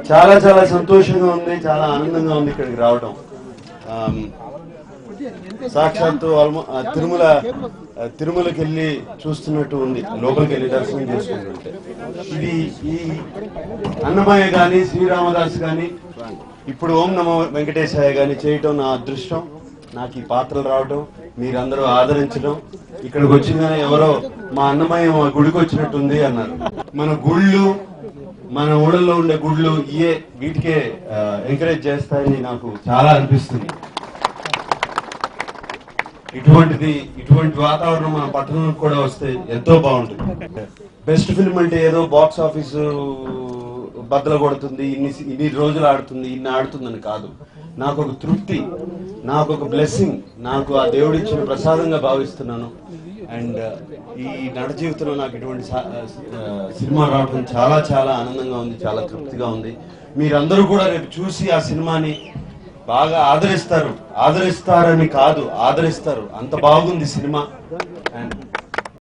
చాలా చాలా సంతోషంగా ఉంది, చాలా ఆనందంగా ఉంది ఇక్కడికి రావడం. సాక్షాత్తు తిరుమలకి వెళ్ళి చూస్తున్నట్టు ఉంది, లోపలికి వెళ్ళి దర్శనం చేసుకుంటుంటే. ఇది ఈ అన్నమయ్య గాని, శ్రీరామదాస్ గాని, ఇప్పుడు ఓం నమో వెంకటేశాయ గాని చేయటం నా అదృష్టం. నాకు ఈ పాత్రలు రావటం, మీరందరూ ఆదరించడం. ఇక్కడికి వచ్చిందని ఎవరో మా అన్నమయ్య మా గుడికి వచ్చినట్టుంది అన్నారు. మన గుళ్ళు, మన ఊళ్ళలో ఉండే గుళ్ళు వీటికే ఎంకరేజ్ చేస్తాయని నాకు చాలా అనిపిస్తుంది. ఇటువంటి వాతావరణం మన పట్టణంలో కూడా వస్తే ఎంతో బాగుంటుంది. బెస్ట్ ఫిల్మ్ అంటే ఏదో బాక్స్ ఆఫీసు బద్దలు కొడుతుంది, ఇన్ని రోజులు ఆడుతుంది, ఇన్ని ఆడుతుందని కాదు. నాకు ఒక తృప్తి, నాకు ఒక బ్లెస్సింగ్, నాకు ఆ దేవుడు ఇచ్చిన ప్రసాదంగా భావిస్తున్నాను. అండ్ ఈ నట జీవితంలో నాకు ఇటువంటి సినిమా రావడం చాలా చాలా ఆనందంగా ఉంది, చాలా తృప్తిగా ఉంది. మీరందరూ కూడా రేపు చూసి ఆ సినిమాని బాగా ఆదరిస్తారని కాదు, ఆదరిస్తారు. అంత బాగుంది సినిమా. అండ్